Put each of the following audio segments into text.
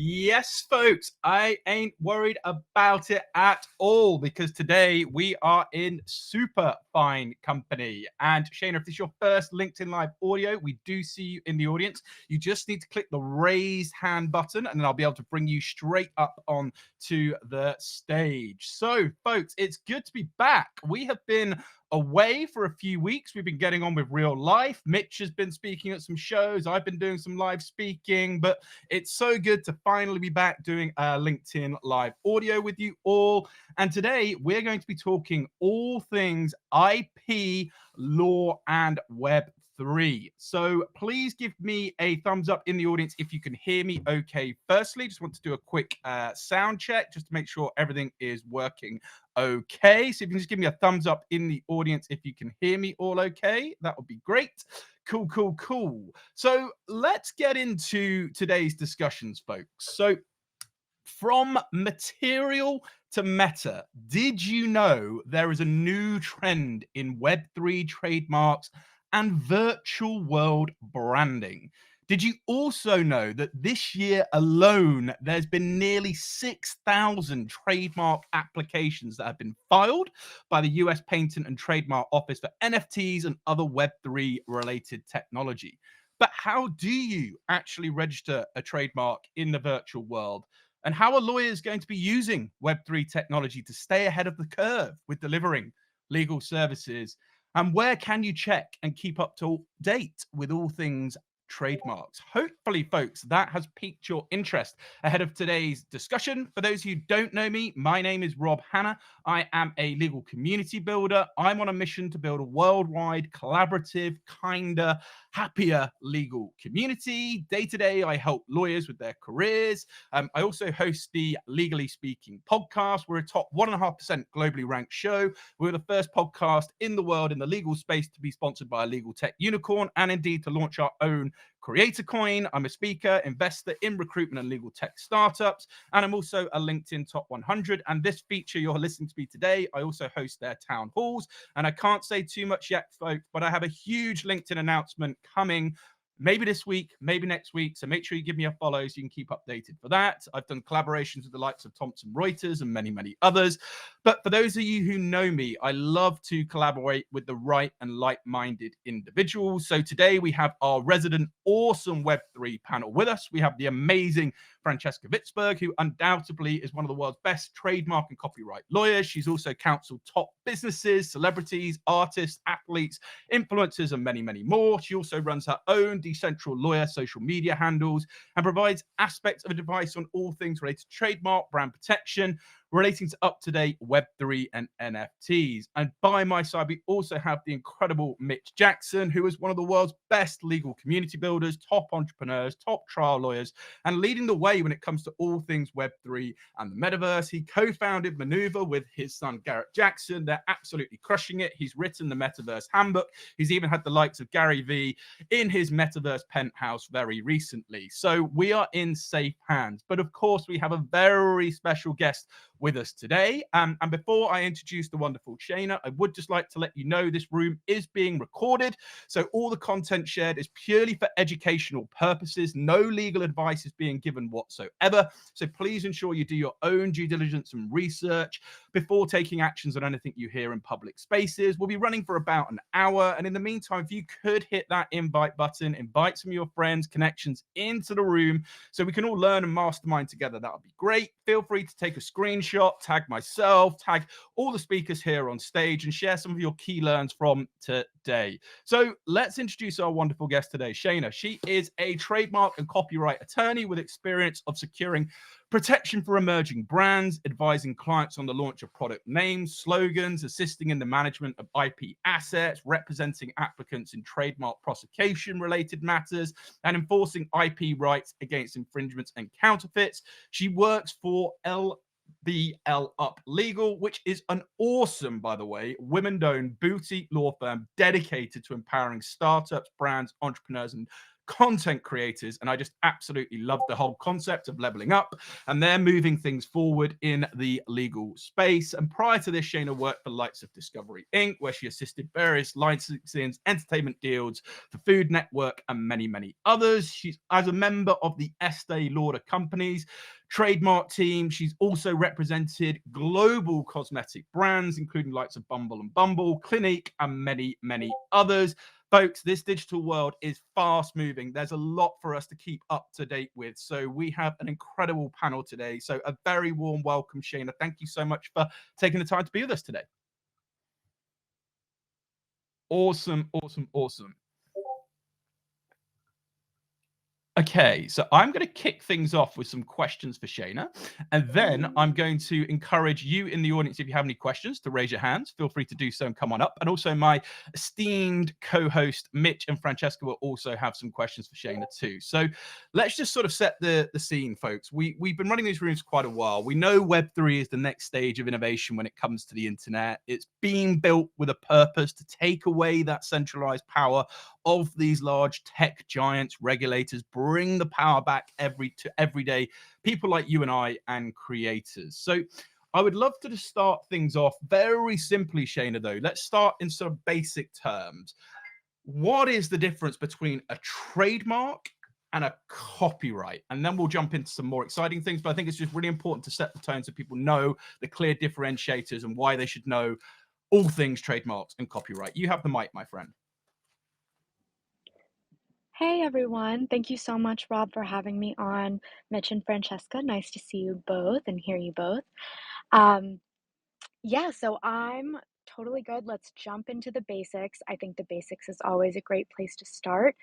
Yes, folks, I ain't worried about it at all because today we are in super fine company. And Shana, if this is your first LinkedIn Live audio, we do see you in the audience. You just need to click the raised hand button and then I'll be able to bring you straight up on to the stage. So, folks, it's good to be back. We have been away for a few weeks. We've been getting on with real life. Mitch has been speaking at some shows. I've been doing some live speaking, but it's so good to finally be back doing a LinkedIn Live audio with you all. And today we're going to be talking all things IP, law, and Web3. So please give me a thumbs up in the audience if you can hear me okay. Firstly, just want to do a quick sound check just to make sure everything is working okay. So if you can just give me a thumbs up in the audience if you can hear me all okay, that would be great. Cool. So let's get into today's discussions, folks. So from material to meta, did you know there is a new trend in Web3 trademarks and virtual world branding? Did you also know that this year alone, there's been nearly 6,000 trademark applications that have been filed by the US Patent and Trademark Office for NFTs and other Web3 related technology? But how do you actually register a trademark in the virtual world? And how are lawyers going to be using Web3 technology to stay ahead of the curve with delivering legal services? And where can you check and keep up to date with all things trademarks? Hopefully, folks, that has piqued your interest ahead of today's discussion. For those who don't know me, my name is Rob Hanna. I am a legal community builder. I'm on a mission to build a worldwide, collaborative, kinder, happier legal community. Day to day, I help lawyers with their careers. I also host the Legally Speaking podcast. We're a top 1.5% globally ranked show. We're the first podcast in the world in the legal space to be sponsored by a legal tech unicorn and indeed to launch our own Creator Coin. I'm a speaker, investor in recruitment and legal tech startups, and I'm also a LinkedIn Top 100. And this feature you're listening to me today, I also host their town halls. And I can't say too much yet, folks, but I have a huge LinkedIn announcement coming. Maybe this week, maybe next week. So make sure you give me a follow so you can keep updated for that. I've done collaborations with the likes of Thomson Reuters and many others. But for those of you who know me, I love to collaborate with the right and like-minded individuals. So today we have our resident awesome Web3 panel with us. We have the amazing Francesca Witzberg, who undoubtedly is one of the world's best trademark and copyright lawyers. She's also counseled top businesses, celebrities, artists, athletes, influencers, and many more. She also runs her own decentral lawyer social media handles and provides aspects of advice on all things related to trademark, brand protection, relating to up-to-date Web3 and NFTs. And by my side, we also have the incredible Mitch Jackson, who is one of the world's best legal community builders, top entrepreneurs, top trial lawyers, and leading the way when it comes to all things Web3 and the metaverse. He co-founded Maneuver with his son, Garrett Jackson. They're absolutely crushing it. He's written the Metaverse Handbook. He's even had the likes of Gary Vee in his Metaverse penthouse very recently. So we are in safe hands. But of course, we have a very special guest with us today. And before I introduce the wonderful Shana, I would just like to let you know this room is being recorded. So all the content shared is purely for educational purposes. No legal advice is being given whatsoever. So please ensure you do your own due diligence and research before taking actions on anything you hear in public spaces. We'll be running for about an hour. And in the meantime, if you could hit that invite button, invite some of your friends, connections into the room so we can all learn and mastermind together, that would be great. Feel free to take a screenshot, tag myself, tag all the speakers here on stage, and share some of your key learns from today. So let's introduce our wonderful guest today, Shana. She is a trademark and copyright attorney with experience of securing protection for emerging brands, advising clients on the launch of product names, slogans, assisting in the management of IP assets, representing applicants in trademark prosecution related matters, and enforcing IP rights against infringements and counterfeits. She works for LVLUP Legal, which is an awesome, by the way, women-owned boutique law firm dedicated to empowering startups, brands, entrepreneurs, and content creators. And I just absolutely love the whole concept of leveling up. And they're moving things forward in the legal space. And prior to this, Shana worked for Lights of Discovery Inc., where she assisted various licensings, entertainment deals for Food Network and many, many others. She's as a member of the Estée Lauder companies trademark team. She's also represented global cosmetic brands, including likes of Bumble and Bumble, Clinique, and many, many others. Folks, this digital world is fast moving. There's a lot for us to keep up to date with. So we have an incredible panel today. So a very warm welcome, Shana. Thank you so much for taking the time to be with us today. Awesome, awesome, awesome. Okay, so I'm going to kick things off with some questions for Shana, and then I'm going to encourage you in the audience, if you have any questions, to raise your hands. Feel free to do so and come on up. And also my esteemed co-host Mitch and Francesca will also have some questions for Shana too. So let's just sort of set the scene, folks. We've been running these rooms for quite a while. We know Web3 is the next stage of innovation when it comes to the internet. It's being built with a purpose to take away that centralized power of these large tech giants, regulators, bring the power back to everyday people like you and I and creators. So I would love to just start things off very simply, Shana, though. Let's start in sort of basic terms. What is the difference between a trademark and a copyright? And then we'll jump into some more exciting things. But I think it's just really important to set the tone so people know the clear differentiators and why they should know all things trademarks and copyright. You have the mic, my friend. Hey everyone, thank you so much, Rob, for having me on. Mitch and Francesca, nice to see you both and hear you both. Um, yeah, so I'm totally good. Let's jump into the basics. I think the basics is always a great place to start,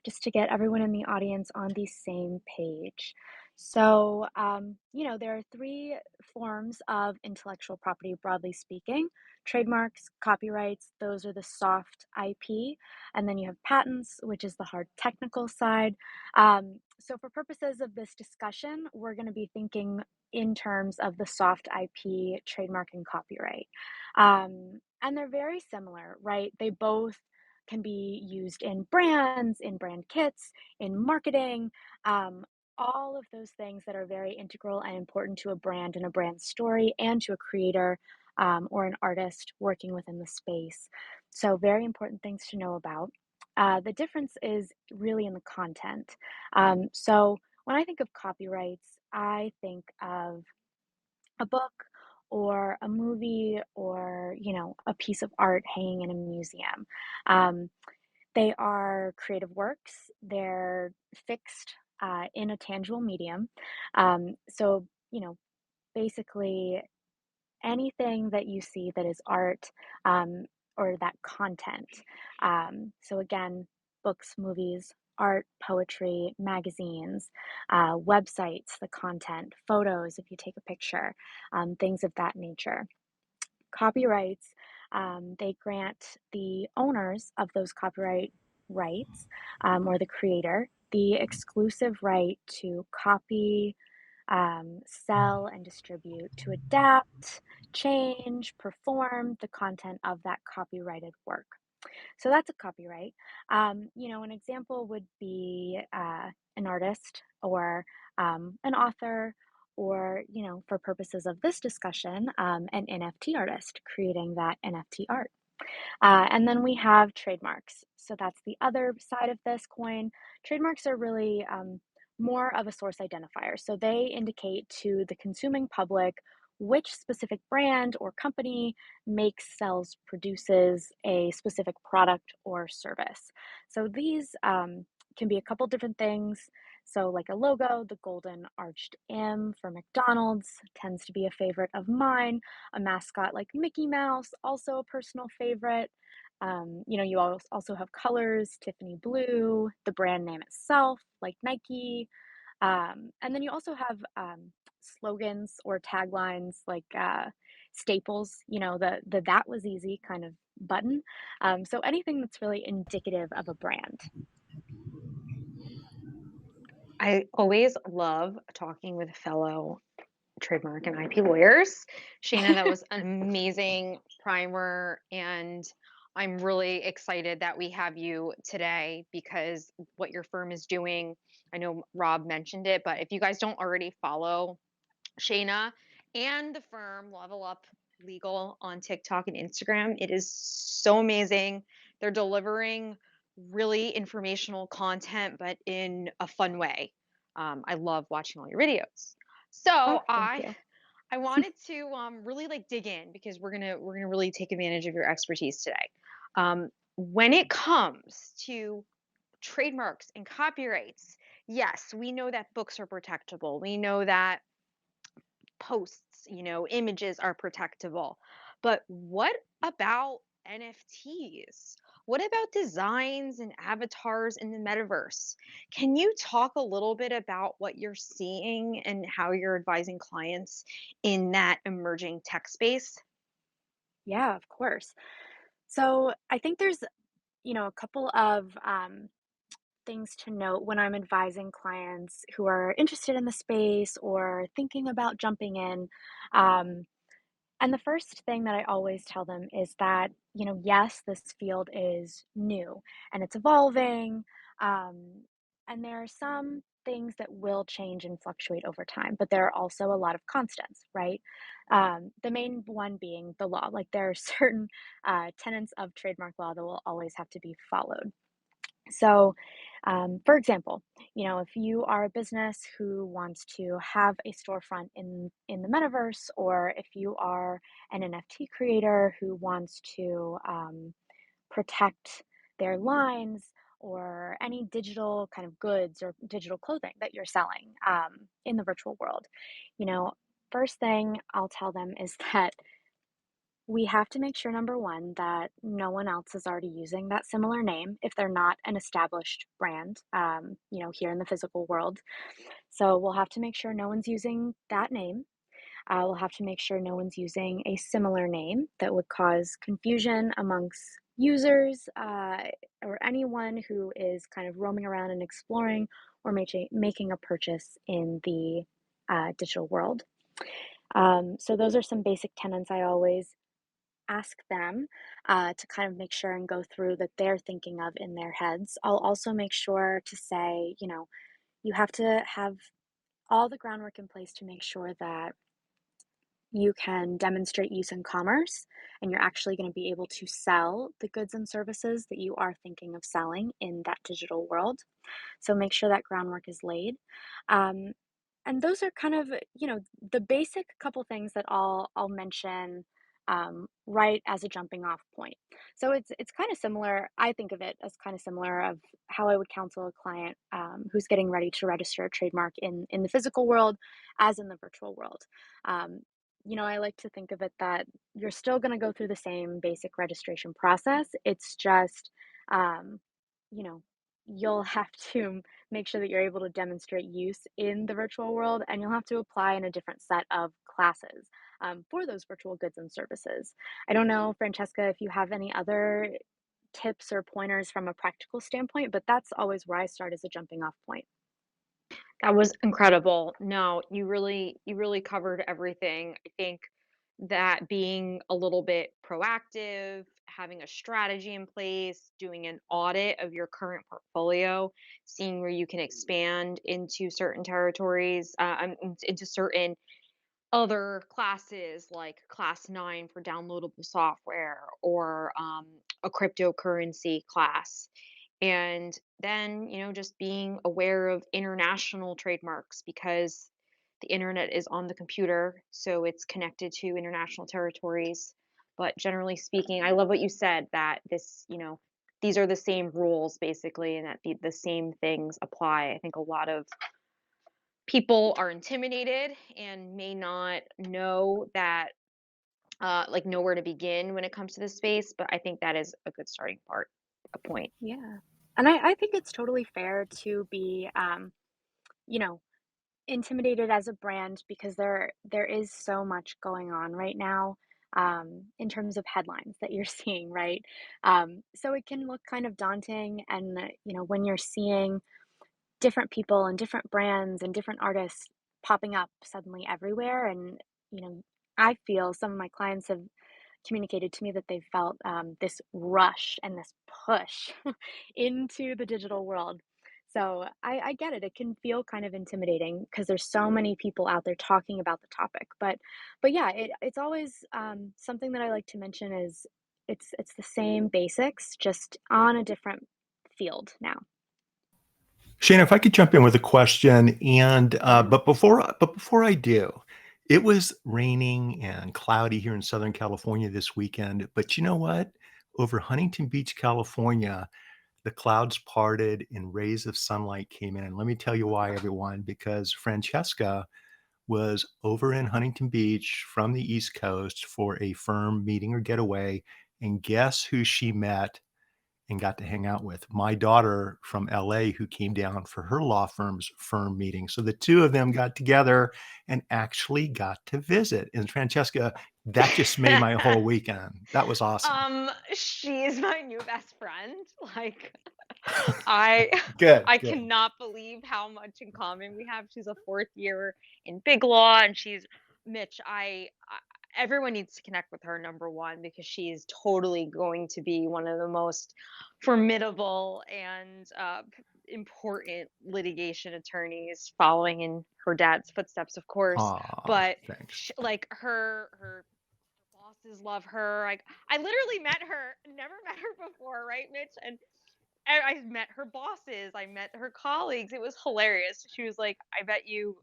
just to get everyone in the audience on the same page. So, there are three forms of intellectual property, broadly speaking: trademarks, copyrights, those are the soft IP, and then you have patents, which is the hard technical side. So, for purposes of this discussion, we're going to be thinking in terms of the soft IP, trademark, and copyright. And they're very similar, right? They both can be used in brands, in brand kits, in marketing, um, all of those things that are very integral and important to a brand and a brand story and to a creator or an artist working within the space. So, very important things to know about. The difference is really in the content. So, when I think of copyrights, I think of a book or a movie or, a piece of art hanging in a museum. Um, they are creative works, they're fixed in a tangible medium. So, basically anything that you see that is art um, or that content. So, again, books, movies, art, poetry, magazines, websites, the content, photos, if you take a picture, things of that nature. Copyrights, they grant the owners of those copyright rights or the creator the exclusive right to copy, sell and distribute, to adapt, change, perform the content of that copyrighted work. So that's a copyright. An example would be an artist or an author, or, for purposes of this discussion, an NFT artist creating that NFT art. And then we have trademarks. So that's the other side of this coin. Trademarks are really more of a source identifier. So they indicate to the consuming public which specific brand or company makes, sells, produces a specific product or service. So these can be a couple different things. So, like a logo, the golden arched M for McDonald's tends to be a favorite of mine. A mascot like Mickey Mouse, also a personal favorite. You also have colors, Tiffany blue, the brand name itself, like Nike. And then you also have slogans or taglines like staples, the that was easy kind of button. So anything that's really indicative of a brand. I always love talking with fellow trademark and IP lawyers. Shana, that was an amazing primer. And I'm really excited that we have you today because what your firm is doing, I know Rob mentioned it, but if you guys don't already follow Shayna and the firm Level Up Legal on TikTok and Instagram, it is so amazing. They're delivering really informational content, but in a fun way. I love watching all your videos. Oh, So thank I you. I wanted to really like dig in because we're gonna really take advantage of your expertise today. When it comes to trademarks and copyrights, yes, we know that books are protectable. We know that posts, images are protectable. But what about NFTs? What about designs and avatars in the metaverse? Can you talk a little bit about what you're seeing and how you're advising clients in that emerging tech space? Yeah, of course. So I think there's, a couple of things to note when I'm advising clients who are interested in the space or thinking about jumping in. Um, and the first thing that I always tell them is that, yes, this field is new and it's evolving. Um, and there are some things that will change and fluctuate over time, but there are also a lot of constants, right? The main one being the law. Like there are certain tenets of trademark law that will always have to be followed. So, for example, if you are a business who wants to have a storefront in the metaverse, or if you are an NFT creator who wants to protect their lines or any digital kind of goods or digital clothing that you're selling in the virtual world, you know, first thing I'll tell them is that we have to make sure, number one, that no one else is already using that similar name if they're not an established brand, here in the physical world. So we'll have to make sure no one's using that name. We'll have to make sure no one's using a similar name that would cause confusion amongst users or anyone who is kind of roaming around and exploring or making a purchase in the digital world. So those are some basic tenets I always ask them to kind of make sure and go through that they're thinking of in their heads. I'll also make sure to say, you have to have all the groundwork in place to make sure that you can demonstrate use in commerce and you're actually going to be able to sell the goods and services that you are thinking of selling in that digital world. So make sure that groundwork is laid. Um, and those are kind of, the basic couple things that I'll mention right as a jumping off point. So it's kind of similar. I think of it as kind of similar of how I would counsel a client who's getting ready to register a trademark in the physical world as in the virtual world. Um, I like to think of it that you're still going to go through the same basic registration process. It's just, um, you know, you'll have to make sure that you're able to demonstrate use in the virtual world, and you'll have to apply in a different set of classes for those virtual goods and services. I don't know, Francesca, if you have any other tips or pointers from a practical standpoint, but that's always where I start as a jumping off point. That was incredible. No, you really covered everything. I think that being a little bit proactive, having a strategy in place, doing an audit of your current portfolio, seeing where you can expand into certain territories, into certain other classes like class 9 for downloadable software or a cryptocurrency class. And then, just being aware of international trademarks because the internet is on the computer, so it's connected to international territories. But generally speaking, I love what you said that these are the same rules basically, and that the same things apply. I think a lot of people are intimidated and may not know that like know where to begin when it comes to this space, but I think that is a good starting a point. Yeah. And I think it's totally fair to be, you know, intimidated as a brand because there is so much going on right now in terms of headlines that you're seeing, right? So it can look kind of daunting, and when you're seeing different people and different brands and different artists popping up suddenly everywhere, and you know, I feel some of my clients have communicated to me that they felt this rush and this push into the digital world. So I get it. It can feel kind of intimidating because there's so many people out there talking about the topic. But yeah, it's always something that I like to mention is it's the same basics, just on a different field now. Shana, if I could jump in with a question, and Yeah. but before I do, it was raining and cloudy here in Southern California this weekend. But you know what? Over Huntington Beach, California, the clouds parted and rays of sunlight came in. And let me tell you why, everyone, because Francesca was over in Huntington Beach from the East Coast for a firm meeting or getaway. And guess who she met and got to hang out with? My daughter from LA, who came down for her law firm's firm meeting. So the two of them got together and actually got to visit. And Francesca, that just made my whole weekend. That was awesome. She is my new best friend. Like, I Good, I good. cannot believe how much in common we have. She's a fourth year in big law, and she's Mitch. Everyone needs to connect with her, number one, because she's totally going to be one of the most formidable and important litigation attorneys, following in her dad's footsteps, of course. Aw, But thanks. like her bosses love her. Like, I literally met her, never met her before, right, Mitch? And I met her bosses, I met her colleagues. It was hilarious. She was like, "I bet you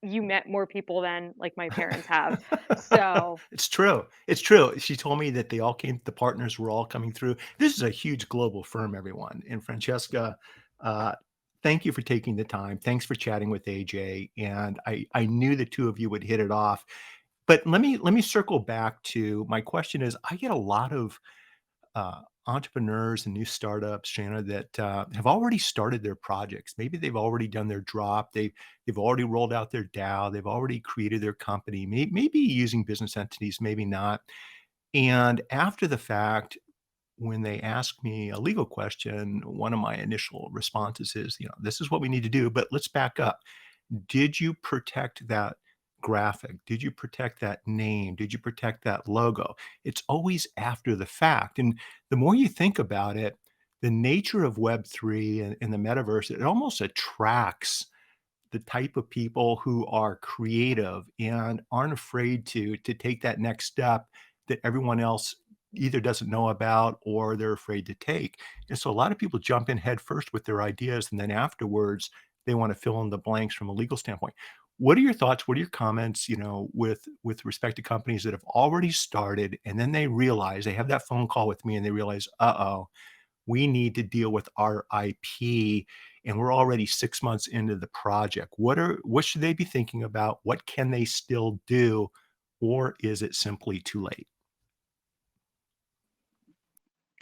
met more people than like my parents have." So, It's true. It's true. She told me that the partners were all coming through. This is a huge global firm, everyone. And Francesca, uh, thank you for taking the time. Thanks for chatting with AJ. And I knew the two of you would hit it off. But let me circle back to my question is I get a lot of entrepreneurs and new startups, Shanna, that have already started their projects. Maybe they've already done their drop. They've already rolled out their DAO. They've already created their company. Maybe using business entities, maybe not. And after the fact, when they ask me a legal question, one of my initial responses is, this is what we need to do, but let's back up. Did you protect that graphic? Did you protect that name? Did you protect that logo? It's always after the fact. And the more you think about it, the nature of Web3 and the metaverse, it almost attracts the type of people who are creative and aren't afraid to take that next step that everyone else either doesn't know about or they're afraid to take. And so a lot of people jump in head first with their ideas, and then afterwards they want to fill in the blanks from a legal standpoint. What are your thoughts? What are your comments, with respect to companies that have already started and then they realize they have that phone call with me and they realize, uh-oh, we need to deal with our IP and we're already 6 months into the project. What should they be thinking about? What can they still do? Or is it simply too late?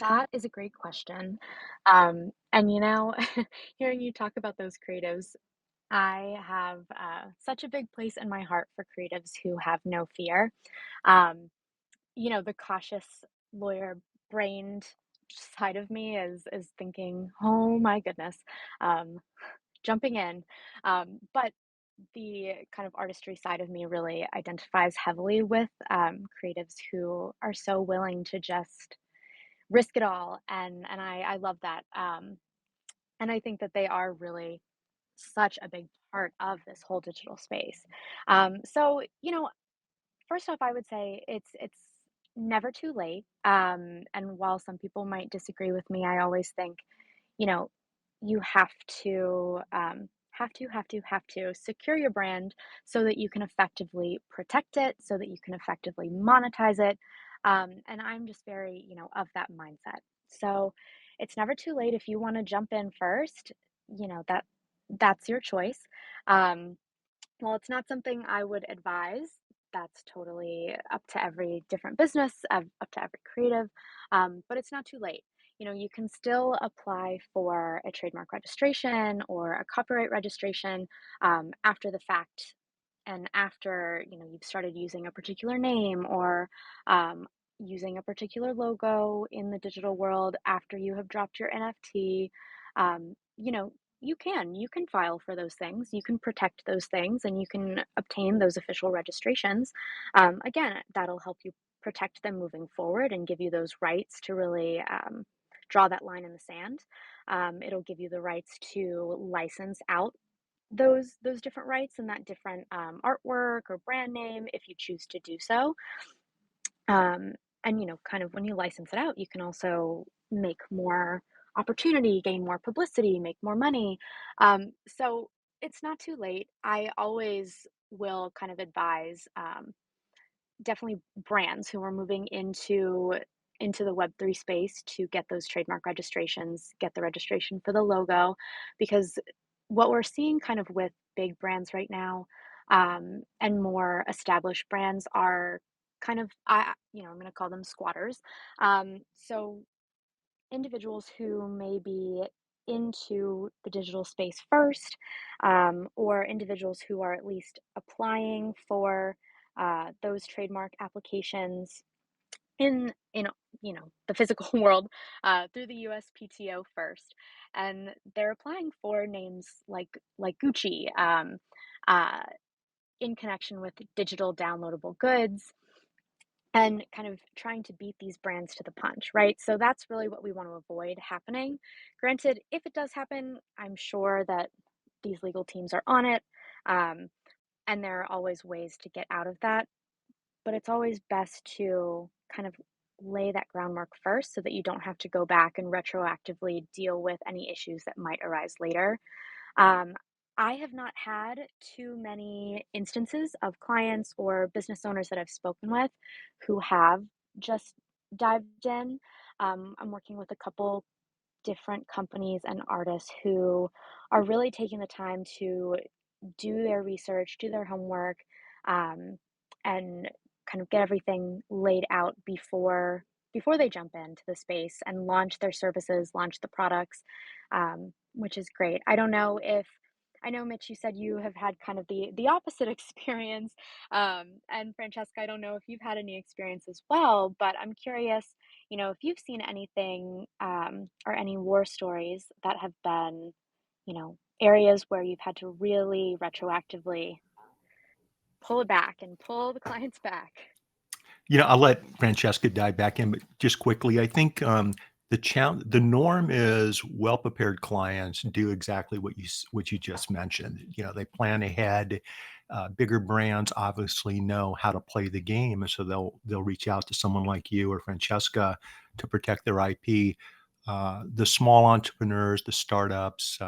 That is a great question. And hearing you talk about those creatives, I have such a big place in my heart for creatives who have no fear. Um, the cautious lawyer brained side of me is thinking, "Oh my goodness," um, jumping in. But the kind of artistry side of me really identifies heavily with creatives who are so willing to just risk it all, and I love that. And I think that they are really such a big part of this whole digital space. So, first off, I would say it's never too late. And while some people might disagree with me, I always think, you know, you have to secure your brand so that you can effectively protect it, so that you can effectively monetize it. And I'm just very, of that mindset. So it's never too late if you want to jump in first. That's your choice. Um, well, it's not something I would advise. That's totally up to every different business, up to every creative, but it's not too late. You can still apply for a trademark registration or a copyright registration after the fact, and after you've started using a particular name or using a particular logo in the digital world after you have dropped your NFT. Um, you know, you can file for those things, you can protect those things, and you can obtain those official registrations. Again, that'll help you protect them moving forward and give you those rights to really draw that line in the sand. It'll give you the rights to license out those different rights and that different artwork or brand name if you choose to do so. Um, and kind of when you license it out, you can also make more opportunity, gain more publicity, make more money. So it's not too late. I always will kind of advise definitely brands who are moving into the Web3 space to get those trademark registrations, get the registration for the logo, because what we're seeing kind of with big brands right now, and more established brands are kind of, I'm going to call them squatters. So individuals who may be into the digital space first, or individuals who are at least applying for those trademark applications in the physical world through the USPTO first, and they're applying for names like Gucci, uh, in connection with digital downloadable goods, and kind of trying to beat these brands to the punch, right? So that's really what we want to avoid happening. Granted, if it does happen, I'm sure that these legal teams are on it, um, and there are always ways to get out of that. But it's always best to kind of lay that groundwork first so that you don't have to go back and retroactively deal with any issues that might arise later. Um, I have not had too many instances of clients or business owners that I've spoken with who have just dived in. I'm working with a couple different companies and artists who are really taking the time to do their research, do their homework, um, and kind of get everything laid out before they jump into the space and launch their services, launch the products, which is great. I know, Mitch, you said you have had kind of the opposite experience, and Francesca, I don't know if you've had any experience as well, but I'm curious, if you've seen anything, or any war stories that have been, areas where you've had to really retroactively pull it back and pull the clients back. I'll let Francesca dive back in, but just quickly, I think the norm is well-prepared clients do exactly what you just mentioned. They plan ahead. Bigger brands obviously know how to play the game, and so they'll reach out to someone like you or Francesca to protect their IP. The small entrepreneurs, the startups,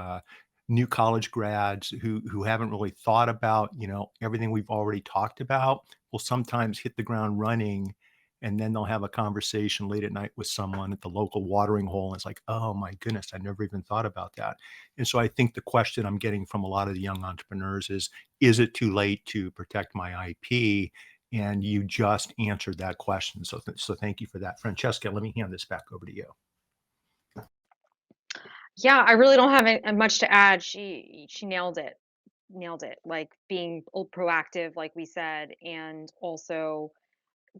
new college grads who haven't really thought about everything we've already talked about will sometimes hit the ground running, and then they'll have a conversation late at night with someone at the local watering hole, and it's like, oh my goodness, I never even thought about that. And so I think the question I'm getting from a lot of the young entrepreneurs is it too late to protect my IP? And you just answered that question, so thank you for that. Francesca, let me hand this back over to you. Yeah, I really don't have much to add. She nailed it. Nailed it. Like being proactive, like we said, and also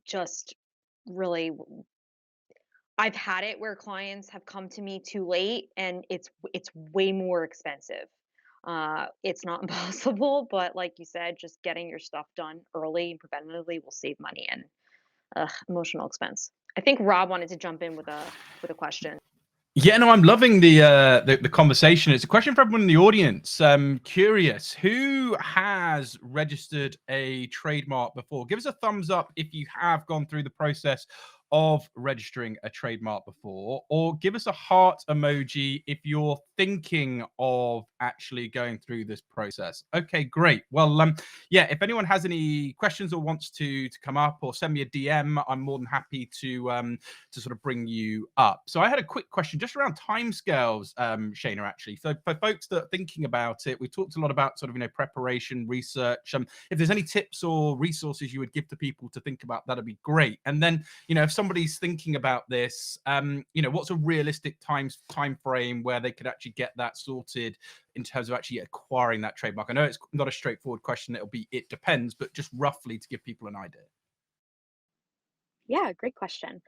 just really I've had it where clients have come to me too late and it's way more expensive. It's not impossible, but like you said, just getting your stuff done early and preventatively will save money and emotional expense. I think Rob wanted to jump in with a question. Yeah, no, I'm loving the conversation. It's a question for everyone in the audience. Curious, who has registered a trademark before? Give us a thumbs up if you have gone through the process of registering a trademark before, or give us a heart emoji if you're thinking of actually going through this process. Okay, great. Well, yeah, if anyone has any questions or wants to come up or send me a DM, I'm more than happy to sort of bring you up. So I had a quick question just around timescales, Shana, actually. So for folks that are thinking about it, we talked a lot about sort of, preparation, research. If there's any tips or resources you would give to people to think about, that'd be great. And then, if somebody's thinking about this, what's a realistic time frame where they could actually get that sorted in terms of actually acquiring that trademark? I know it's not a straightforward question. It depends, but just roughly to give people an idea. Yeah, great question.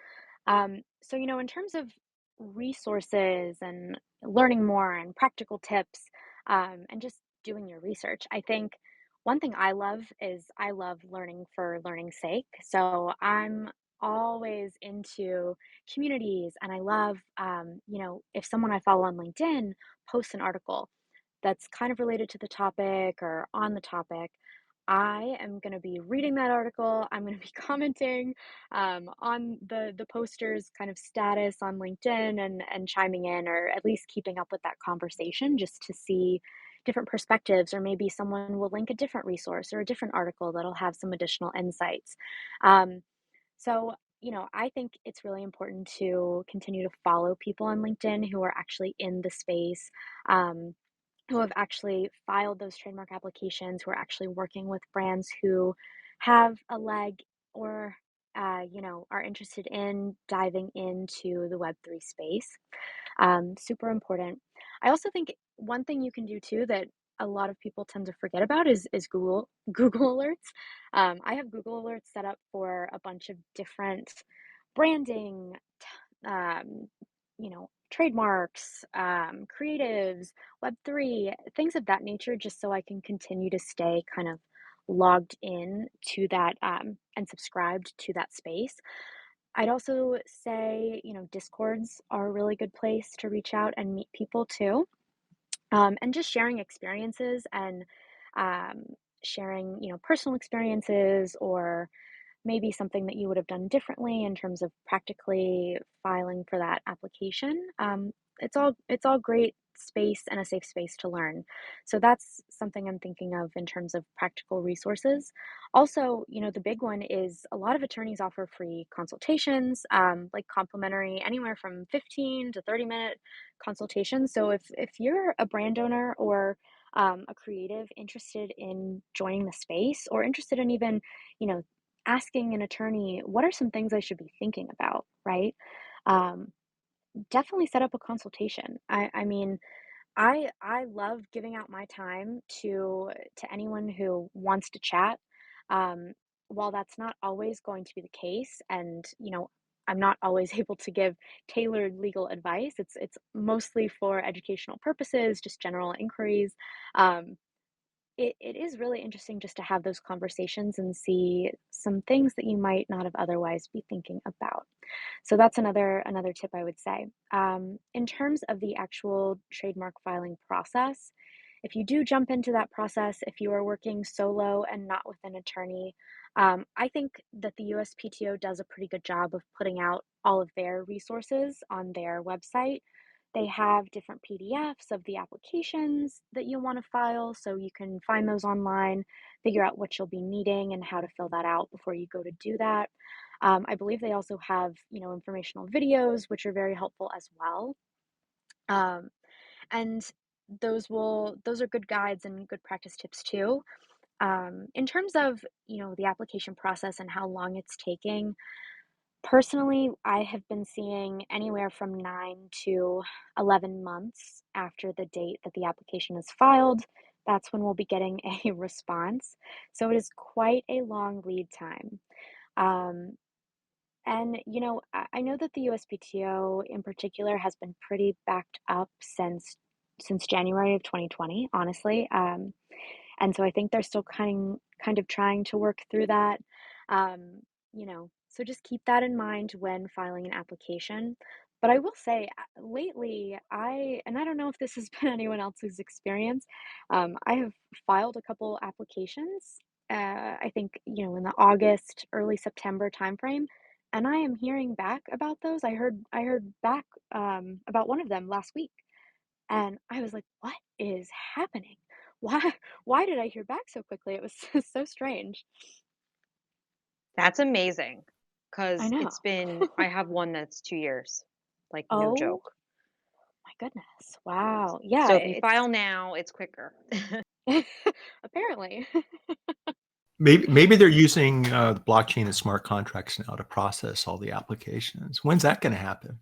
So, in terms of resources and learning more and practical tips, and just doing your research, I think one thing I love is I love learning for learning's sake. So I'm always into communities, and I love, if someone I follow on LinkedIn posts an article that's kind of related to the topic or on the topic, I am going to be reading that article. I'm going to be commenting on the poster's kind of status on LinkedIn and chiming in, or at least keeping up with that conversation just to see different perspectives, or maybe someone will link a different resource or a different article that'll have some additional insights. Um, so, I think it's really important to continue to follow people on LinkedIn who are actually in the space, um, who have actually filed those trademark applications, who are actually working with brands who have a leg, or, are interested in diving into the Web3 space. Super important. I also think one thing you can do too that a lot of people tend to forget about is Google Google Alerts. I have Google Alerts set up for a bunch of different branding, trademarks, creatives, Web3, things of that nature, just so I can continue to stay kind of logged in to that, and subscribed to that space. I'd also say, Discords are a really good place to reach out and meet people too. And just sharing experiences and um, sharing, personal experiences, or maybe something that you would have done differently in terms of practically filing for that application. It's all great space and a safe space to learn. So that's something I'm thinking of in terms of practical resources. Also, the big one is a lot of attorneys offer free consultations, like complimentary, anywhere from 15 to 30-minute consultations. So if you're a brand owner, or a creative interested in joining the space, or interested in even, you know, asking an attorney, what are some things I should be thinking about, right? Um, Definitely set up a consultation. I mean, I love giving out my time to anyone who wants to chat. Um, while that's not always going to be the case, and I'm not always able to give tailored legal advice. It's mostly for educational purposes, just general inquiries. Um, it is really interesting just to have those conversations and see some things that you might not have otherwise be thinking about. So that's another tip I would say. In terms of the actual trademark filing process, if you do jump into that process, if you are working solo and not with an attorney, I think that the USPTO does a pretty good job of putting out all of their resources on their website. They have different PDFs of the applications that you want to file, so you can find those online, figure out what you'll be needing and how to fill that out before you go to do that. I believe they also have, informational videos, which are very helpful as well. Um, and those are good guides and good practice tips too. In terms of, the application process and how long it's taking, personally, I have been seeing anywhere from 9 to 11 months after the date that the application is filed. That's when we'll be getting a response. So it is quite a long lead time. Um, and, I know that the USPTO in particular has been pretty backed up since January of 2020, honestly. And so I think they're still kind of trying to work through that. So just keep that in mind when filing an application. But I will say, lately, and I don't know if this has been anyone else's experience, I have filed a couple applications, I think, in the August, early September timeframe, and I am hearing back about those. I heard back about one of them last week, and I was like, "What is happening? Why why did I hear back so quickly?" It was so strange. That's amazing, I because know. it's been I have one that's 2 years, like, no Oh joke. my goodness. Wow. Yeah, So if you it's file now, it's quicker. apparently. Maybe they're using, the blockchain and smart contracts now to process all the applications. When's that gonna happen?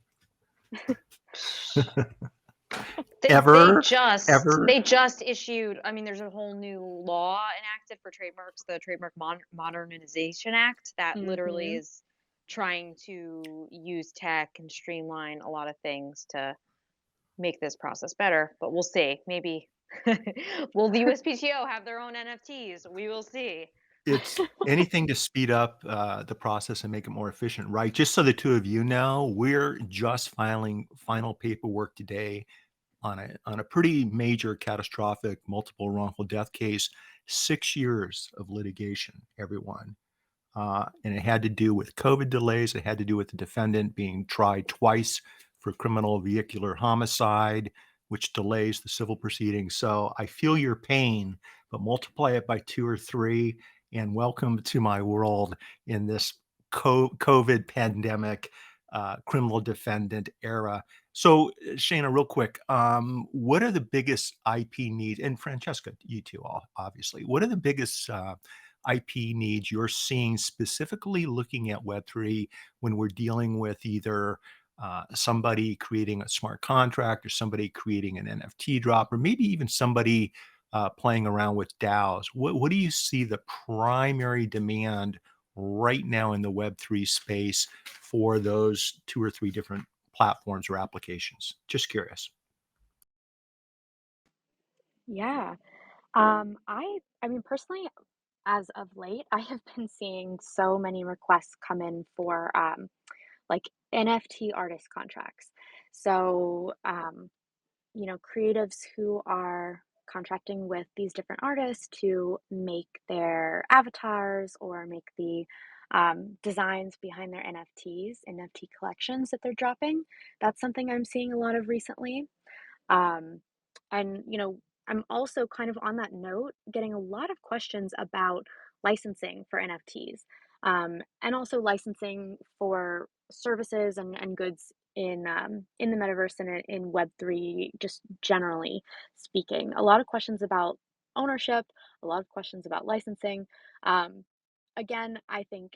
They they Ever? just Ever? they just issued, I mean, there's a whole new law enacted for trademarks, the Trademark Modernization Act, that literally Mhm. is trying to use tech and streamline a lot of things to make this process better, but we'll see. Maybe will the USPTO have their own NFTs? We will see. It's anything to speed up, the process and make it more efficient, right? Just so the 2 of you know, we're just filing final paperwork today on a pretty major catastrophic multiple wrongful death case, 6 years of litigation, everyone. And it had to do with COVID delays. It had to do with the defendant being tried twice for criminal vehicular homicide, which delays the civil proceedings. So I feel your pain, but multiply it by 2 or 3, and welcome to my world in this COVID pandemic criminal defendant era. So, Shana, real quick, what are the biggest IP needs? And Francesca, you too, obviously. What are the biggest IP needs you're seeing specifically looking at Web3 when we're dealing with either somebody creating a smart contract or somebody creating an NFT drop, or maybe even somebody playing around with DAOs? What do you see the primary demand right now in the Web3 space for those 2 or 3 different platforms or applications? Just curious. Yeah. I mean, personally, as of late, I have been seeing so many requests come in for like NFT artist contracts. So, creatives who are contracting with these different artists to make their avatars or make the designs behind their NFTs, NFT collections that they're dropping. That's something I'm seeing a lot of recently. Um, and, I'm also kind of on that note, getting a lot of questions about licensing for NFTs, and also licensing for services and goods in the metaverse and in Web3, just generally speaking. A lot of questions about ownership, a lot of questions about licensing. Um, Again, I think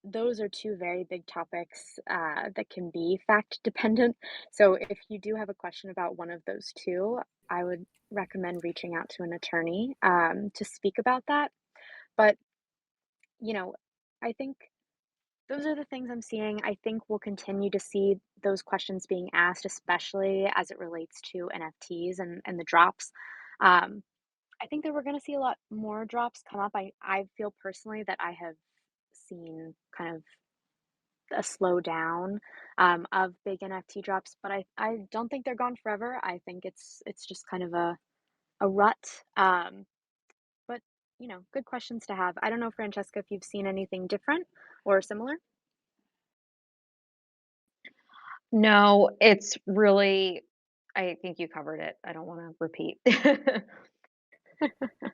those are two very big topics that can be fact dependent. So if you do have a question about one of those two, I would recommend reaching out to an attorney to speak about that. But, you know, I think those are the things I'm seeing. I think we'll continue to see those questions being asked, especially as it relates to NFTs and the drops. Um, I think that we're going to see a lot more drops come up. I feel personally that I have seen kind of a slowdown of big NFT drops, but I don't think they're gone forever. I think it's just kind of a rut. But good questions to have. I don't know, Francesca, if you've seen anything different or similar. No, it's really I think you covered it. I don't wanna repeat.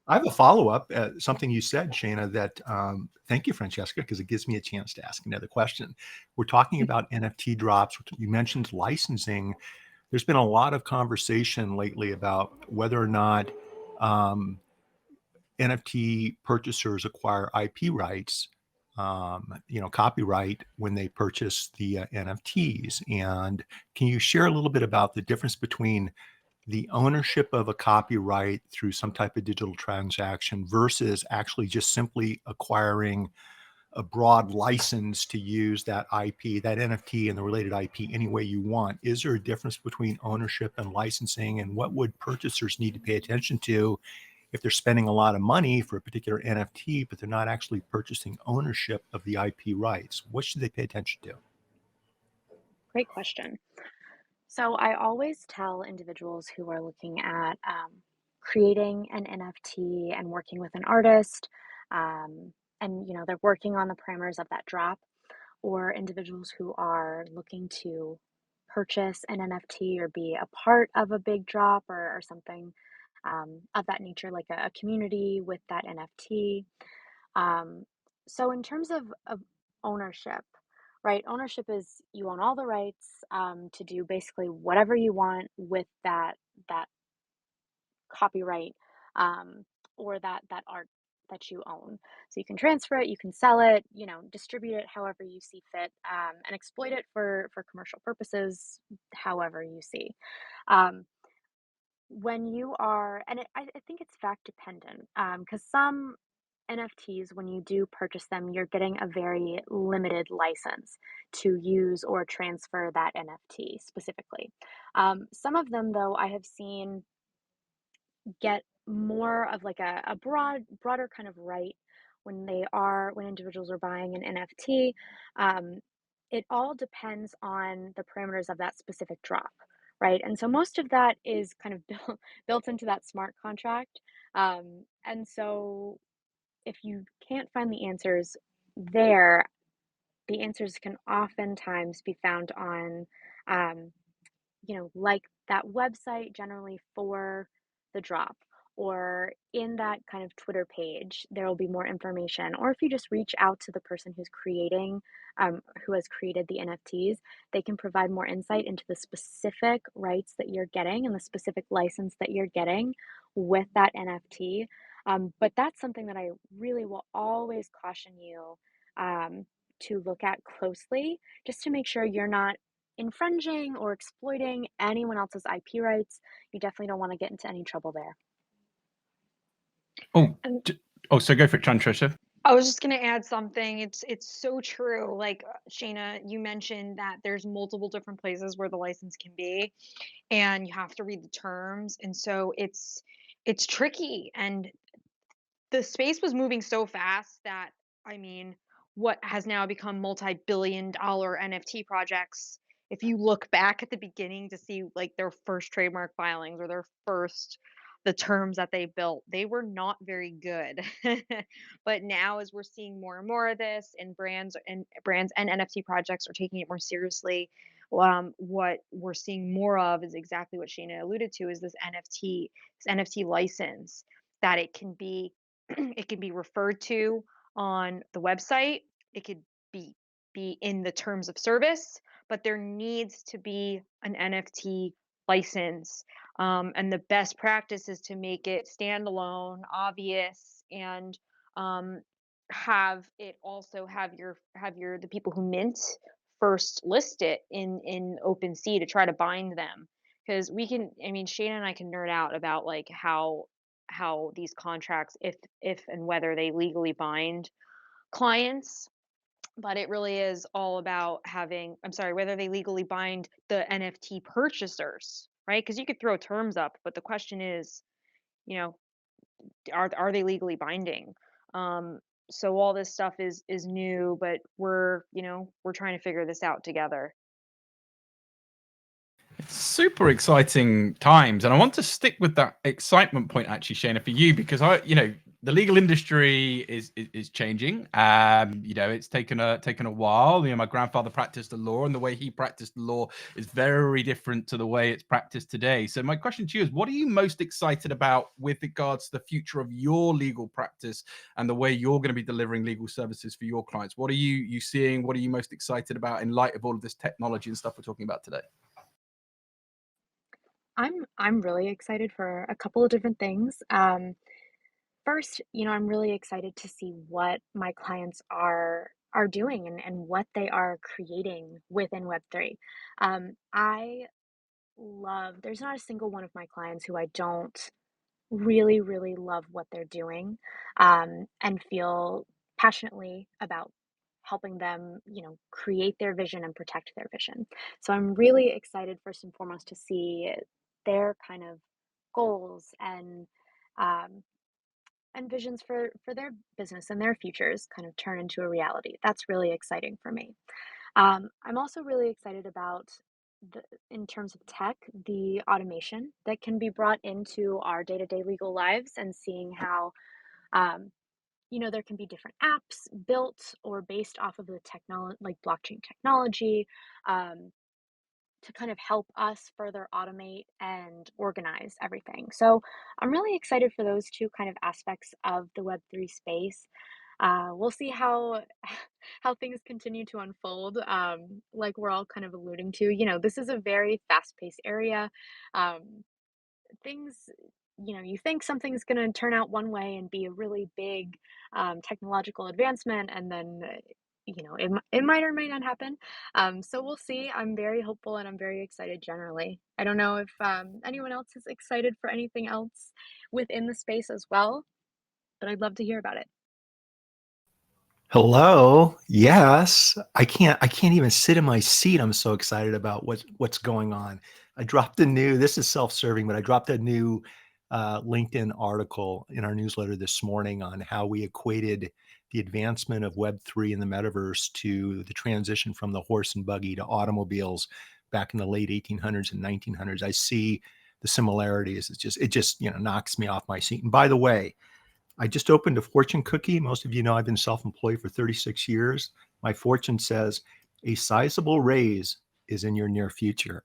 I have a follow-up, something you said, Shana, that thank you, Francesca, because it gives me a chance to ask another question. We're talking about NFT drops. You mentioned licensing. There's been a lot of conversation lately about whether or not um, NFT purchasers acquire IP rights, copyright when they purchase the NFTs. And can you share a little bit about the difference between the ownership of a copyright through some type of digital transaction versus actually just simply acquiring a broad license to use that IP, that NFT and the related IP any way you want? Is there a difference between ownership and licensing? And what would purchasers need to pay attention to if they're spending a lot of money for a particular NFT, but they're not actually purchasing ownership of the IP rights? What should they pay attention to? Great question. So I always tell individuals who are looking at creating an NFT and working with an artist, and they're working on the parameters of that drop, or individuals who are looking to purchase an NFT or be a part of a big drop or something of that nature, like a community with that NFT. Um, so in terms of ownership, right? Ownership is you own all the rights to do basically whatever you want with that copyright or that art that you own. So you can transfer it, you can sell it, distribute it however you see fit, and exploit it for commercial purposes, however you see. Um, when you are, and I think it's fact dependent, because some NFTs, when you do purchase them, you're getting a very limited license to use or transfer that NFT specifically. Some of them, though, I have seen get more of like a broader kind of right when individuals are buying an NFT, um, it all depends on the parameters of that specific drop, right? And so most of that is kind of built into that smart contract. And so if you can't find the answers there, the answers can oftentimes be found on, um, like that website generally for the drop, or in that kind of Twitter page, there will be more information. Or if you just reach out to the person who has created the NFTs, they can provide more insight into the specific rights that you're getting and the specific license that you're getting with that NFT. But that's something that I really will always caution you um, to look at closely, just to make sure you're not infringing or exploiting anyone else's IP rights. You definitely don't want to get into any trouble there. Oh, And so go for it, Trisha. I was just gonna add something. It's so true. Like Shana, you mentioned that there's multiple different places where the license can be, and you have to read the terms, and so it's tricky. And the space was moving so fast that, I mean, what has now become multi-billion-dollar NFT projects, if you look back at the beginning to see like their first trademark filings or their first the terms that they built, they were not very good. But now as we're seeing more and more of this, and brands and NFT projects are taking it more seriously, what we're seeing more of is exactly what Shana alluded to, is this NFT license, that it can be it can be referred to on the website. It could be in the terms of service, but there needs to be an NFT license. And the best practice is to make it standalone, obvious, and um, have it also have your the people who mint first list it in OpenSea to try to bind them, because I mean, Shane and I can nerd out about like how these contracts, if and whether they legally bind clients, but it really is all about having, I'm sorry, whether they legally bind the NFT purchasers, right? Because you could throw terms up, but the question is, you know, are they legally binding? Um, so all this stuff is new, but we're trying to figure this out together. It's super exciting times, and I want to stick with that excitement point actually, Shana, for you, because the legal industry is changing. It's taken a while. My grandfather practiced the law, and the way he practiced the law is very different to the way it's practiced today. So my question to you is, what are you most excited about with regards to the future of your legal practice and the way you're going to be delivering legal services for your clients? What are you seeing? What are you most excited about in light of all of this technology and stuff we're talking about today? I'm really excited for a couple of different things. First, I'm really excited to see what my clients are doing, and what they are creating within Web3. I love There's not a single one of my clients who I don't really, really love what they're doing, and feel passionately about helping them, create their vision and protect their vision. So I'm really excited, first and foremost, to see their kind of goals um, and visions for their business and their futures kind of turn into a reality. That's really exciting for me. I'm also really excited about in terms of tech, the automation that can be brought into our day-to-day legal lives, and seeing how, um, there can be different apps built or based off of the technology, like blockchain technology, um, to kind of help us further automate and organize everything. So I'm really excited for those two kind of aspects of the Web3 space. We'll see how how things continue to unfold. Like we're all kind of alluding to, this is a very fast-paced area. Um, Things, you think something's going to turn out one way and be a really big technological advancement, and then it might or might not happen. So we'll see. I'm very hopeful, and I'm very excited generally. I don't know if anyone else is excited for anything else within the space as well, but I'd love to hear about it. Hello. Yes. I can't even sit in my seat. I'm so excited about what's going on. This is self-serving, but I dropped a new LinkedIn article in our newsletter this morning on how we equated the advancement of Web3 in the metaverse to the transition from the horse and buggy to automobiles back in the late 1800s and 1900s. I see the similarities. It just knocks me off my seat. And by the way, I just opened a fortune cookie. Most of you know I've been self-employed for 36 years. My fortune says a sizable raise is in your near future.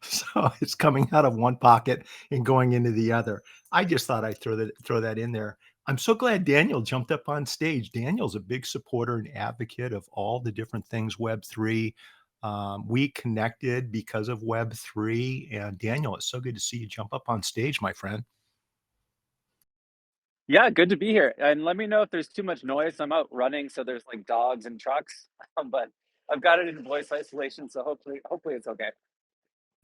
So it's coming out of one pocket and going into the other. I just thought I'd throw that in there. I'm so glad Daniel jumped up on stage. Daniel's a big supporter and advocate of all the different things Web3. We connected because of Web3. And Daniel, it's so good to see you jump up on stage, my friend. Yeah, good to be here. And let me know if there's too much noise. I'm out running, so there's like dogs and trucks. But I've got it in voice isolation, so hopefully it's okay.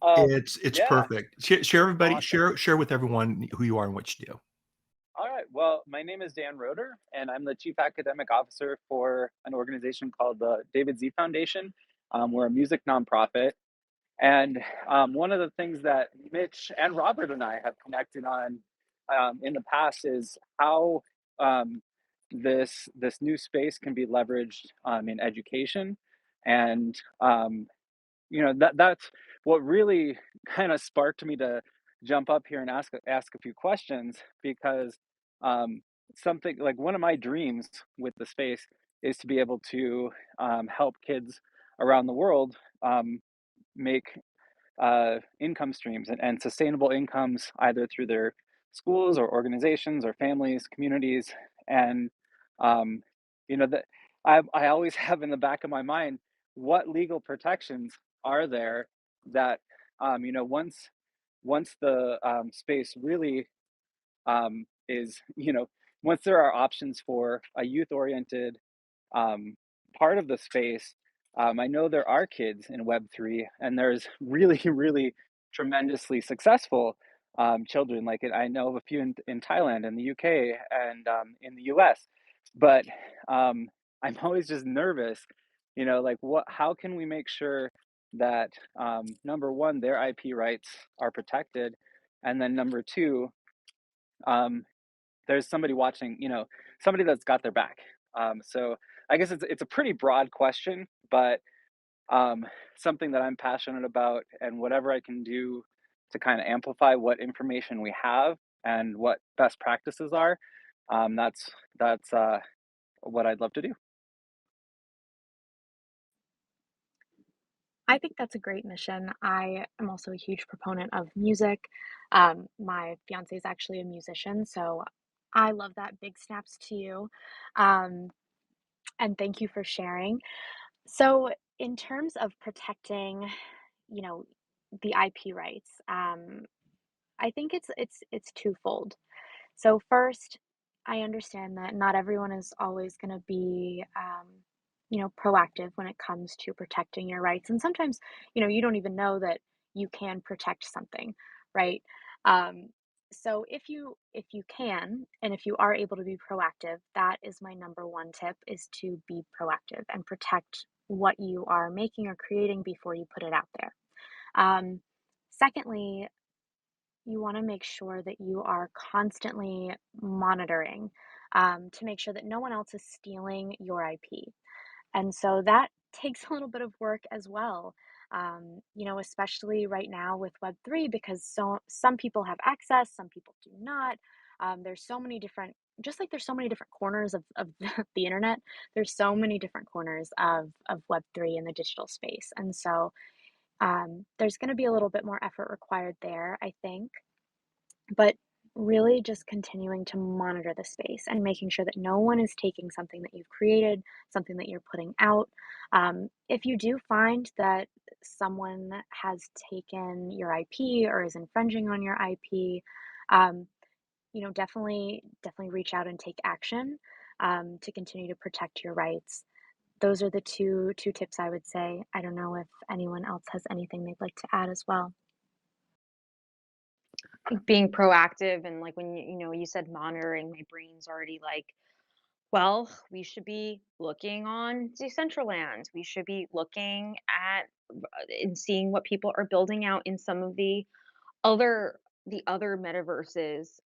It's Yeah, perfect. Share everybody, awesome. share with everyone who you are and what you do. All right. Well, my name is Dan Roeder, and I'm the chief academic officer for an organization called the David Z Foundation. We're a music nonprofit. And one of the things that Mitch and Robert and I have connected on in the past is how um, this new space can be leveraged in education, and that's what really kind of sparked me to jump up here and ask a few questions because um, something like one of my dreams with the space is to be able to help kids around the world make income streams and sustainable incomes either through their schools or organizations or families, communities, and um, that I always have in the back of my mind what legal protections are there that once the space really is once there are options for a youth oriented um, part of the space. I know there are kids in Web3, and there's really, really tremendously successful children. Like I know of a few in Thailand and the UK and in the US, but um, I'm always just nervous. Like how can we make sure that number one, their IP rights are protected, and then number two, um, there's somebody watching, somebody that's got their back. So I guess it's a pretty broad question, but um, something that I'm passionate about, and whatever I can do to kind of amplify what information we have and what best practices are, that's what I'd love to do. I think that's a great mission. I am also a huge proponent of music. My fiance is actually a musician, so I love that. Big snaps to you. Um, and thank you for sharing. So, in terms of protecting, you know, the IP rights, I think it's twofold. So first, I understand that not everyone is always going to be, proactive when it comes to protecting your rights, and sometimes, you don't even know that you can protect something, right? Um, so if you can, and if you are able to be proactive, that is my number one tip: is to be proactive and protect what you are making or creating before you put it out there. Um, Secondly, you want to make sure that you are constantly monitoring to make sure that no one else is stealing your IP. And so that takes a little bit of work as well. Especially right now with Web3, because some people have access, some people do not. There's so many different, just like there's so many different corners of the internet, there's so many different corners of Web3 in the digital space. And so there's going to be a little bit more effort required there, I think, but really just continuing to monitor the space and making sure that no one is taking something that you've created, something that you're putting out. If you do find that someone has taken your IP or is infringing on your IP, um, definitely reach out and take action to continue to protect your rights. Those are the two tips I would say. I don't know if anyone else has anything they'd like to add as well. Being proactive and like when you said monitoring, my brain's already like, well, we should be looking on Decentraland. We should be looking at and seeing what people are building out in some of the other the other metaverses,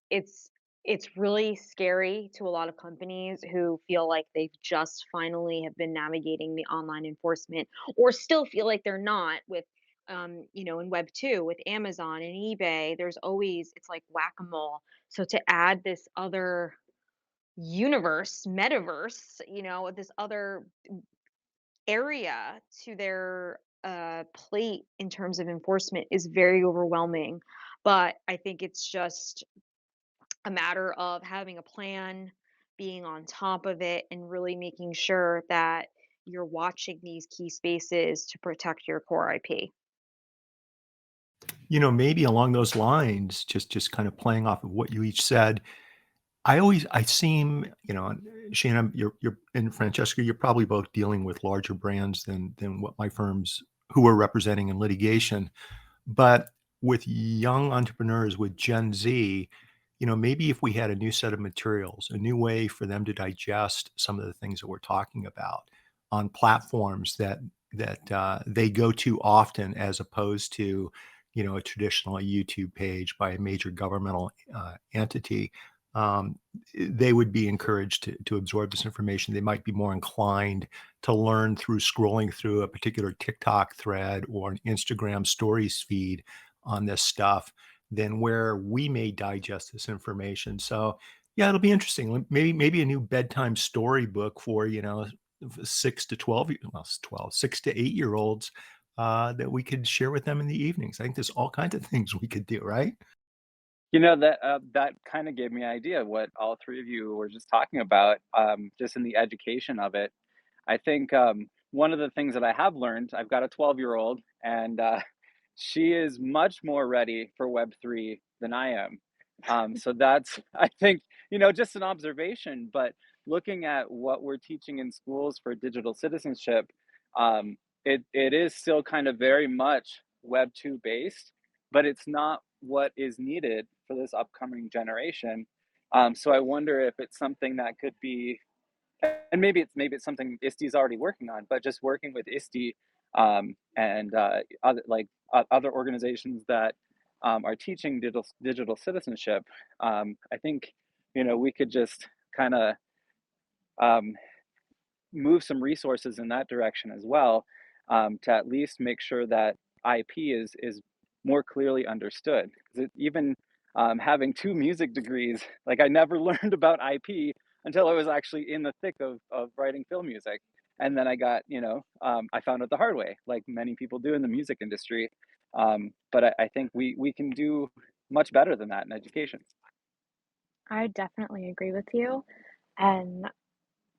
it's it's really scary to a lot of companies who feel like they've just finally have been navigating the online enforcement, or still feel like they're not with, in Web 2 with Amazon and eBay. There's always, it's like whack-a-mole. So to add this other universe, metaverse, this other area to their plate in terms of enforcement is very overwhelming. But I think it's just a matter of having a plan, being on top of it, and really making sure that you're watching these key spaces to protect your core IP. Maybe along those lines, just kind of playing off of what you each said, I seem, Shannon, you're and Francesca, you're probably both dealing with larger brands than what my firms who are representing in litigation. But with young entrepreneurs, with Gen Z, maybe if we had a new set of materials, a new way for them to digest some of the things that we're talking about on platforms that they go to often, as opposed to, a traditional YouTube page by a major governmental entity, um, they would be encouraged to absorb this information. They might be more inclined to learn through scrolling through a particular TikTok thread or an Instagram stories feed on this stuff than where we may digest this information. So yeah, it'll be interesting. Maybe a new bedtime storybook for 6 to 12, well, it's 12, 6 to 8 year olds, that we could share with them in the evenings. I think there's all kinds of things we could do, right? That kind of gave me an idea of what all three of you were just talking about, just in the education of it. I think one of the things that I have learned, I've got a 12-year-old, and she is much more ready for Web3 than I am. So that's, I think, just an observation, but looking at what we're teaching in schools for digital citizenship, it is still kind of very much Web2 based, but it's not what is needed for this upcoming generation. So I wonder if it's something that could be, and maybe it's something ISTE's already working on, but just working with ISTE, and other organizations that are teaching digital citizenship. I think we could just kind of um, move some resources in that direction as well, to at least make sure that IP is more clearly understood. 'Cause even having two music degrees, like I never learned about IP until I was actually in the thick of writing film music, and then I got I found it the hard way, like many people do in the music industry. But I think we can do much better than that in education. I definitely agree with you. And